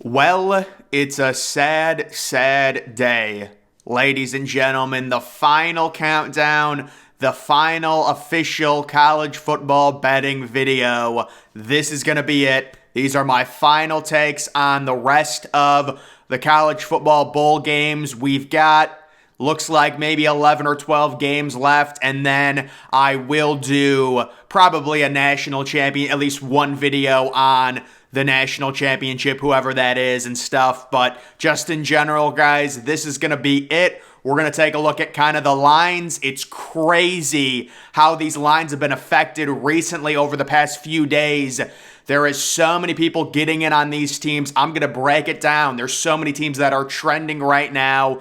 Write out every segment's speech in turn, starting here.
Well, it's a sad, sad day. Ladies and gentlemen, the final countdown, the final official college football betting video. This is going to be it. These are my final takes on the rest of the college football bowl games. We've got, looks like maybe 11 or 12 games left, and then I will do probably a national champion, at least one video on the national championship, whoever that is and stuff. But just in general, guys, this is going to be it. We're going to take a look at kind of the lines. It's crazy how these lines have been affected recently over the past few days. There is so many people getting in on these teams. I'm going to break it down. There's so many teams that are trending right now.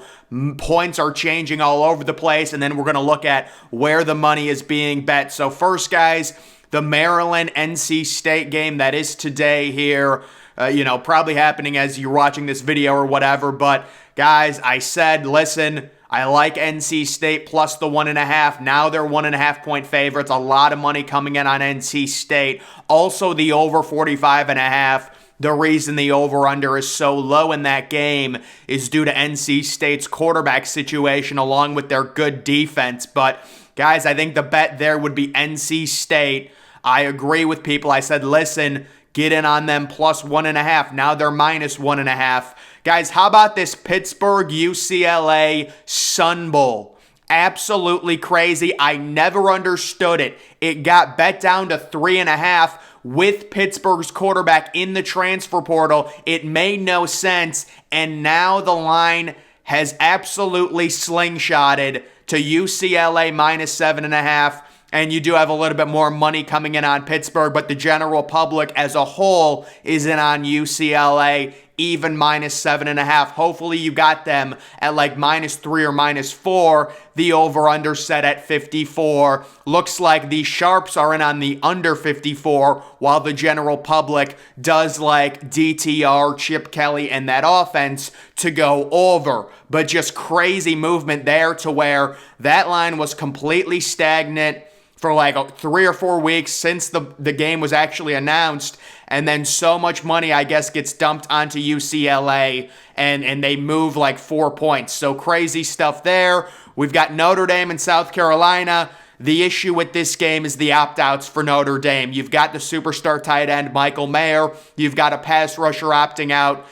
Points are changing all over the place. And then we're going to look at where the money is being bet. So first, guys, the Maryland-NC State game that is today here, probably happening as you're watching this video or whatever. But guys, I said, listen, I like NC State plus the 1.5. Now they're 1.5 point favorites. A lot of money coming in on NC State. Also the over 45.5. The reason the over-under is so low in that game is due to NC State's quarterback situation along with their good defense. But guys, I think the bet there would be NC State. I agree with people. I said, listen, get in on them plus 1.5. Now they're minus 1.5. Guys, how about this Pittsburgh UCLA Sun Bowl? Absolutely crazy. I never understood it. It got bet down to 3.5 with Pittsburgh's quarterback in the transfer portal. It made no sense. And now the line has absolutely slingshotted to UCLA minus 7.5. And you do have a little bit more money coming in on Pittsburgh, but the general public as a whole is in on UCLA, even minus 7.5. Hopefully you got them at like minus 3 or minus 4. The over-under set at 54. Looks like the sharps are in on the under 54, while the general public does like DTR, Chip Kelly, and that offense to go over. But just crazy movement there to where that line was completely stagnant for like 3 or 4 weeks since the game was actually announced. And then so much money, I guess, gets dumped onto UCLA, and they move like 4 points. So crazy stuff there. We've got Notre Dame and South Carolina. The issue with this game is the opt-outs for Notre Dame. You've got the superstar tight end, Michael Mayer. You've got a pass rusher opting out.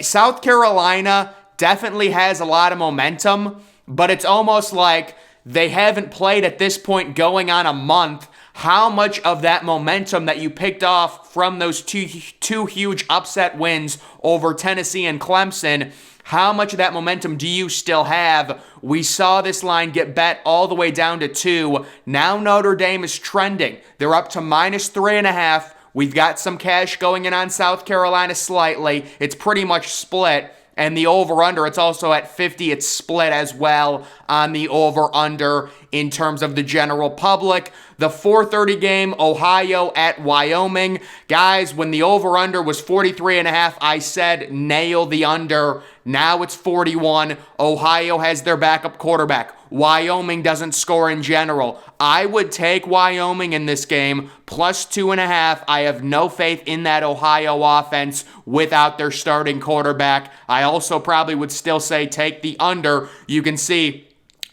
South Carolina definitely has a lot of momentum, but it's almost like they haven't played at this point going on a month. How much of that momentum that you picked off from those two huge upset wins over Tennessee and Clemson, how much of that momentum do you still have? We saw this line get bet all the way down to 2. Now Notre Dame is trending. They're up to minus 3.5. We've got some cash going in on South Carolina slightly. It's pretty much split. And the over-under, it's also at 50. It's split as well on the over-under in terms of the general public. The 4:30 game, Ohio at Wyoming. Guys, when the over-under was 43.5, I said nail the under. Now it's 41. Ohio has their backup quarterback. Wyoming doesn't score in general. I would take Wyoming in this game, plus 2.5. I have no faith in that Ohio offense without their starting quarterback. I also probably would still say take the under. You can see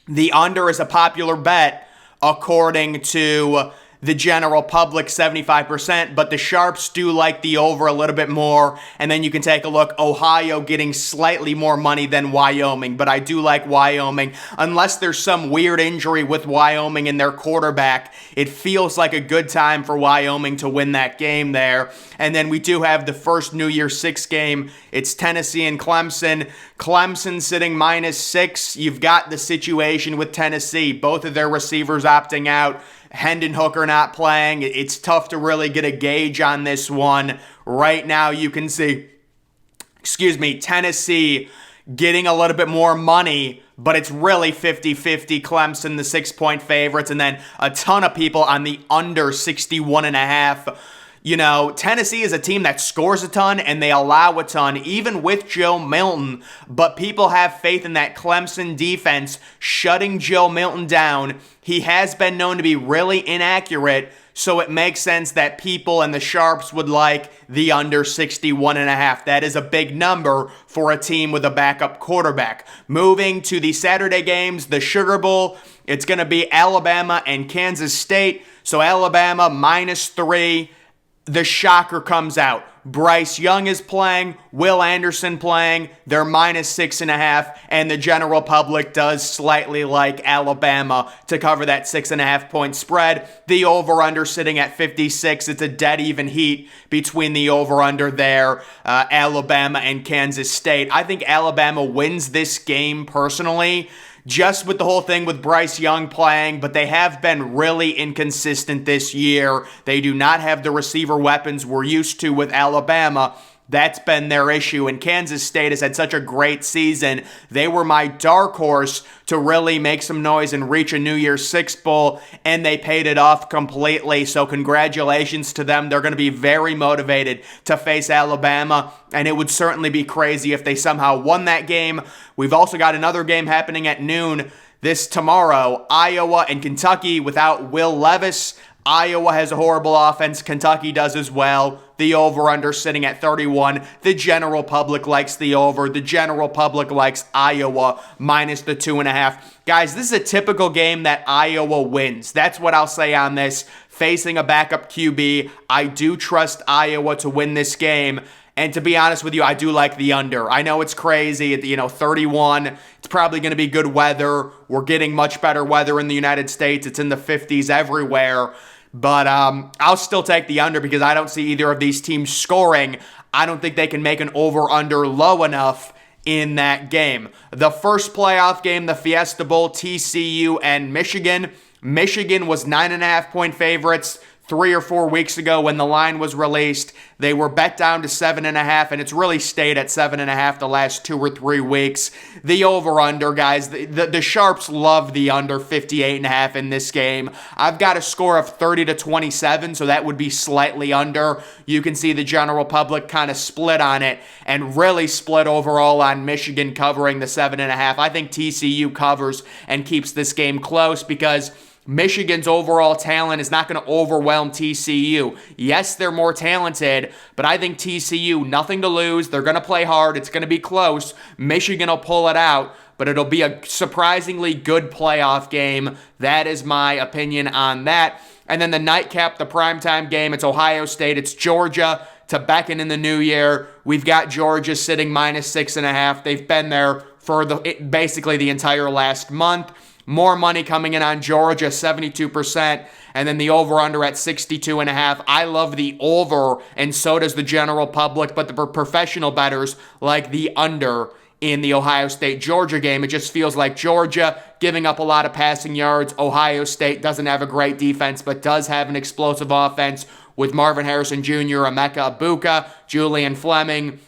the under is a popular bet according to the general public, 75%, but the sharps do like the over a little bit more. And then you can take a look, Ohio getting slightly more money than Wyoming, but I do like Wyoming. Unless there's some weird injury with Wyoming and their quarterback, it feels like a good time for Wyoming to win that game there. And then we do have the first New Year's 6 game. It's Tennessee and Clemson. Clemson sitting minus 6. You've got the situation with Tennessee. Both of their receivers opting out. Hendon Hooker not playing. It's tough to really get a gauge on this one. Right now you can see, Tennessee getting a little bit more money, but it's really 50-50. Clemson, the 6-point favorites, and then a ton of people on the under 61.5. You know, Tennessee is a team that scores a ton and they allow a ton, even with Joe Milton, but people have faith in that Clemson defense shutting Joe Milton down. He has been known to be really inaccurate, So it makes sense that people and the Sharps would like the under 61.5. That is a big number for a team with a backup quarterback. Moving to the Saturday games, the Sugar Bowl, it's going to be Alabama and Kansas State. So Alabama -3. The shocker comes out. Bryce Young is playing, Will Anderson playing, they're -6.5, and the general public does slightly like Alabama to cover that 6.5 point spread. The over-under sitting at 56. It's a dead even heat between the over-under there, Alabama and Kansas State. I think Alabama wins this game personally, just with the whole thing with Bryce Young playing, but they have been really inconsistent this year. They do not have the receiver weapons we're used to with Alabama. That's been their issue, and Kansas State has had such a great season. They were my dark horse to really make some noise and reach a New Year's Six Bowl, and they paid it off completely, so congratulations to them. They're going to be very motivated to face Alabama, and it would certainly be crazy if they somehow won that game. We've also got another game happening at noon this tomorrow, Iowa and Kentucky without Will Levis. Iowa has a horrible offense. Kentucky does as well. The over-under sitting at 31. The general public likes the over. The general public likes Iowa minus the 2.5. Guys, this is a typical game that Iowa wins. That's what I'll say on this. Facing a backup QB, I do trust Iowa to win this game. And to be honest with you, I do like the under. I know it's crazy, 31. It's probably going to be good weather. We're getting much better weather in the United States. It's in the 50s everywhere. But I'll still take the under because I don't see either of these teams scoring. I don't think they can make an over-under low enough in that game. The first playoff game, the Fiesta Bowl, TCU and Michigan. Michigan was 9.5 point favorites 3 or 4 weeks ago when the line was released. They were bet down to 7.5, and it's really stayed at 7.5 the last 2 or 3 weeks. The over-under, guys, the Sharps love the under 58.5 in this game. I've got a score of 30-27, so that would be slightly under. You can see the general public kind of split on it, and really split overall on Michigan covering the 7.5. I think TCU covers and keeps this game close because Michigan's overall talent is not going to overwhelm TCU. Yes, they're more talented, but I think TCU, nothing to lose. They're going to play hard. It's going to be close. Michigan will pull it out, but it'll be a surprisingly good playoff game. That is my opinion on that. And then the nightcap, the primetime game, it's Ohio State. It's Georgia to beckon in the new year. We've got Georgia sitting -6.5. They've been there for basically the entire last month. More money coming in on Georgia, 72%, and then the over-under at 62.5. I love the over, and so does the general public, but the professional bettors like the under in the Ohio State-Georgia game. It just feels like Georgia giving up a lot of passing yards. Ohio State doesn't have a great defense, but does have an explosive offense with Marvin Harrison Jr., Emeka Egbuka, Julian Fleming,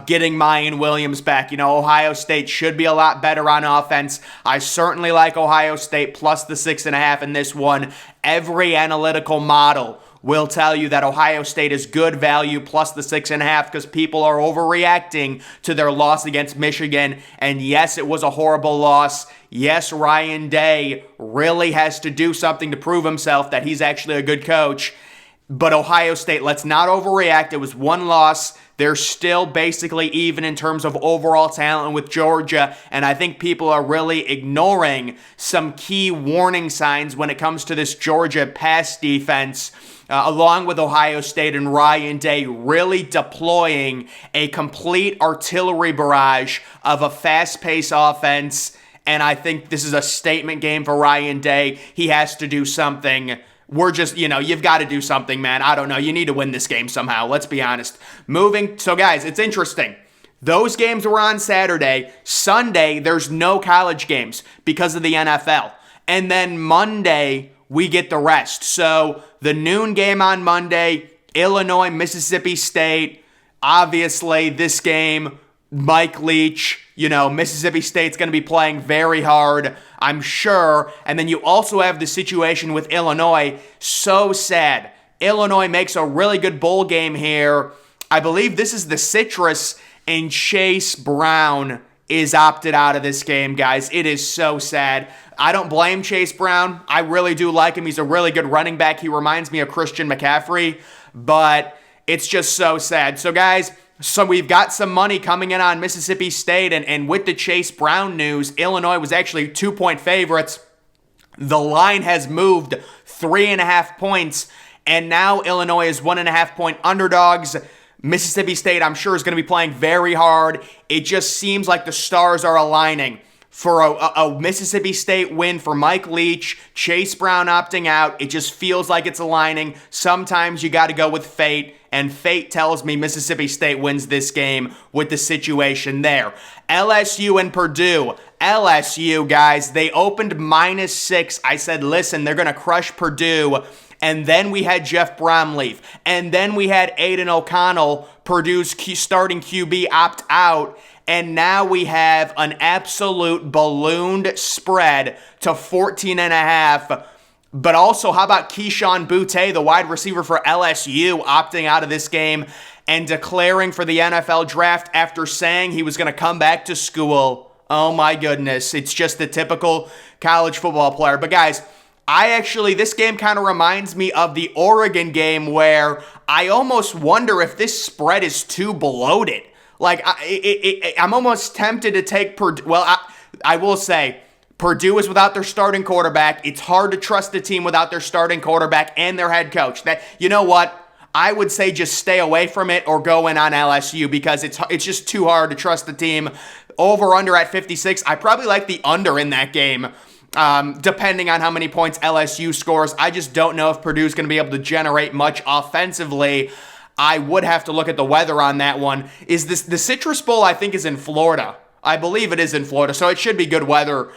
getting Mayan Williams back. Ohio State should be a lot better on offense. I certainly like Ohio State plus the 6.5 in this one. Every analytical model will tell you that Ohio State is good value plus the 6.5 because people are overreacting to their loss against Michigan. And yes, it was a horrible loss. Yes, Ryan Day really has to do something to prove himself that he's actually a good coach. But Ohio State, let's not overreact. It was one loss. They're still basically even in terms of overall talent with Georgia, and I think people are really ignoring some key warning signs when it comes to this Georgia pass defense, along with Ohio State and Ryan Day really deploying a complete artillery barrage of a fast-paced offense, and I think this is a statement game for Ryan Day. He has to do something. We're just, you've got to do something, man. I don't know. You need to win this game somehow. Let's be honest. So guys, it's interesting. Those games were on Saturday. Sunday, there's no college games because of the NFL. And then Monday, we get the rest. So the noon game on Monday, Illinois, Mississippi State. Obviously, this game, Mike Leach, Mississippi State's going to be playing very hard, I'm sure. And then you also have the situation with Illinois. So sad. Illinois makes a really good bowl game here. I believe this is the Citrus, and Chase Brown is opted out of this game, guys. It is so sad. I don't blame Chase Brown. I really do like him. He's a really good running back. He reminds me of Christian McCaffrey, but it's just so sad. So, guys, we've got some money coming in on Mississippi State, and with the Chase Brown news, Illinois was actually 2-point favorites. The line has moved 3.5 points, and now Illinois is 1.5-point underdogs. Mississippi State, I'm sure, is going to be playing very hard. It just seems like the stars are aligning for a Mississippi State win for Mike Leach, Chase Brown opting out. It just feels like it's aligning. Sometimes you got to go with fate, and fate tells me Mississippi State wins this game with the situation there. LSU and Purdue. LSU, guys, they opened -6. I said, listen, they're going to crush Purdue. And then we had Jeff Bromleaf. And then we had Aiden O'Connell, Purdue's starting QB, opt out. And now we have an absolute ballooned spread to 14.5. But also, how about Keyshawn Boutte, the wide receiver for LSU, opting out of this game and declaring for the NFL draft after saying he was going to come back to school? Oh my goodness. It's just the typical college football player. But guys, this game kind of reminds me of the Oregon game where I almost wonder if this spread is too bloated. Like, I'm almost tempted to take Purdue. Well, I will say, Purdue is without their starting quarterback. It's hard to trust the team without their starting quarterback and their head coach. You know what? I would say just stay away from it or go in on LSU because it's just too hard to trust the team. Over/under at 56. I probably like the under in that game. Depending on how many points LSU scores. I just don't know if Purdue's going to be able to generate much offensively. I would have to look at the weather on that one. The Citrus Bowl, I think, is in Florida. I believe it is in Florida, so it should be good weather.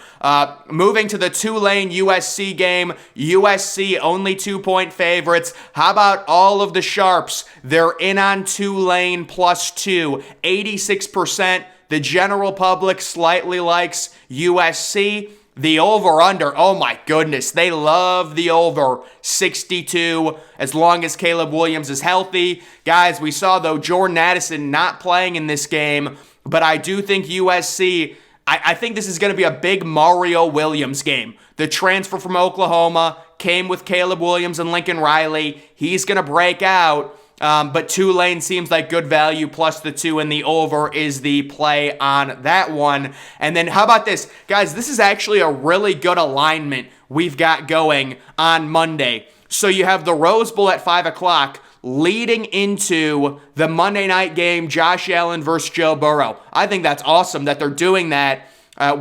Moving to the Tulane USC game. USC only 2-point favorites. How about all of the sharps? They're in on Tulane +2. 86%. The general public slightly likes USC. The over/under, oh my goodness, they love the over, 62, as long as Caleb Williams is healthy. Guys, we saw, though, Jordan Addison not playing in this game, but I do think USC, I think this is going to be a big Mario Williams game. The transfer from Oklahoma came with Caleb Williams and Lincoln Riley. He's going to break out. But Tulane seems like good value, plus the 2, and the over is the play on that one. And then how about this? Guys, this is actually a really good alignment we've got going on Monday. So you have the Rose Bowl at 5 o'clock leading into the Monday night game, Josh Allen versus Joe Burrow. I think that's awesome that they're doing that.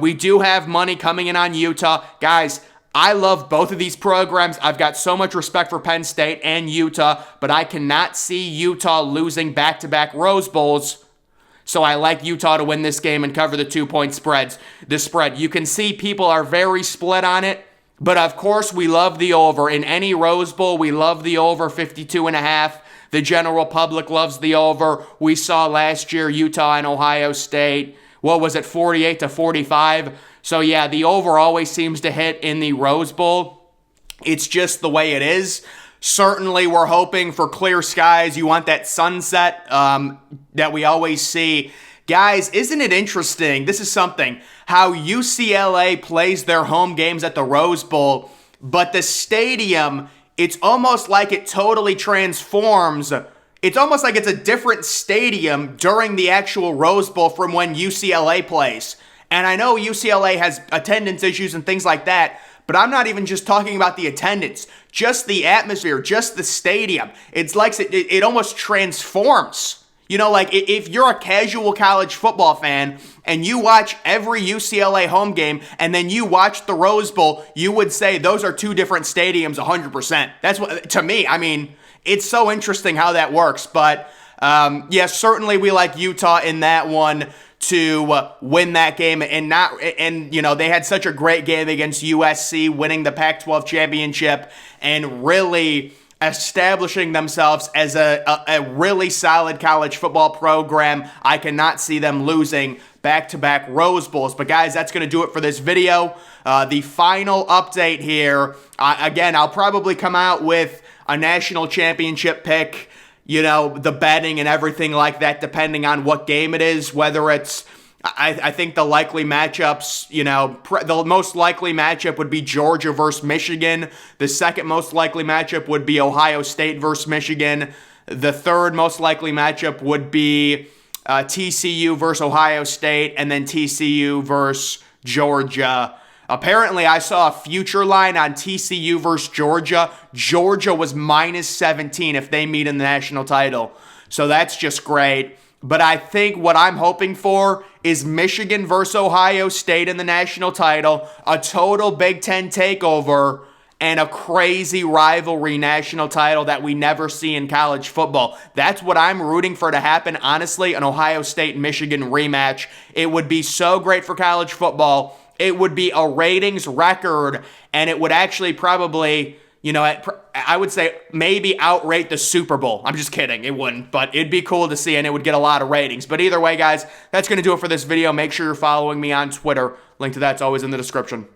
We do have money coming in on Utah. Guys, I love both of these programs. I've got so much respect for Penn State and Utah, but I cannot see Utah losing back-to-back Rose Bowls. So I like Utah to win this game and cover the 2-point spread. You can see people are very split on it, but of course we love the over. In any Rose Bowl, we love the over, 52.5. The general public loves the over. We saw last year Utah and Ohio State. What was it, 48-45? So yeah, the over always seems to hit in the Rose Bowl. It's just the way it is. Certainly, we're hoping for clear skies. You want that sunset that we always see. Guys, isn't it interesting? This is something. How UCLA plays their home games at the Rose Bowl, but the stadium, it's almost like it totally transforms. It's almost like it's a different stadium during the actual Rose Bowl from when UCLA plays. And I know UCLA has attendance issues and things like that, but I'm not even just talking about the attendance, just the atmosphere, just the stadium. It's like it almost transforms. You know, like if you're a casual college football fan and you watch every UCLA home game and then you watch the Rose Bowl, you would say those are two different stadiums 100%. That's what, to me, I mean, it's so interesting how that works. But yeah, certainly we like Utah in that one to win that game, and you know, they had such a great game against USC, winning the Pac-12 championship and really establishing themselves as a really solid college football program. I cannot see them losing back-to-back Rose Bowls. But guys, that's going to do it for this video. The final update here, again, I'll probably come out with a national championship pick, you know, the betting and everything like that, depending on what game it is, whether it's I think the likely matchups, the most likely matchup would be Georgia versus Michigan. The second most likely matchup would be Ohio State versus Michigan. The third most likely matchup would be TCU versus Ohio State, and then TCU versus Georgia. Apparently, I saw a future line on TCU versus Georgia. Georgia was minus 17 if they meet in the national title. So that's just great. But I think what I'm hoping for is Michigan versus Ohio State in the national title, a total Big Ten takeover, and a crazy rivalry national title that we never see in college football. That's what I'm rooting for to happen, honestly, an Ohio State-Michigan rematch. It would be so great for college football. It would be a ratings record, and it would actually probably, I would say maybe outrate the Super Bowl. I'm just kidding. It wouldn't, but it'd be cool to see, and it would get a lot of ratings. But either way, guys, that's going to do it for this video. Make sure you're following me on Twitter. Link to that's always in the description.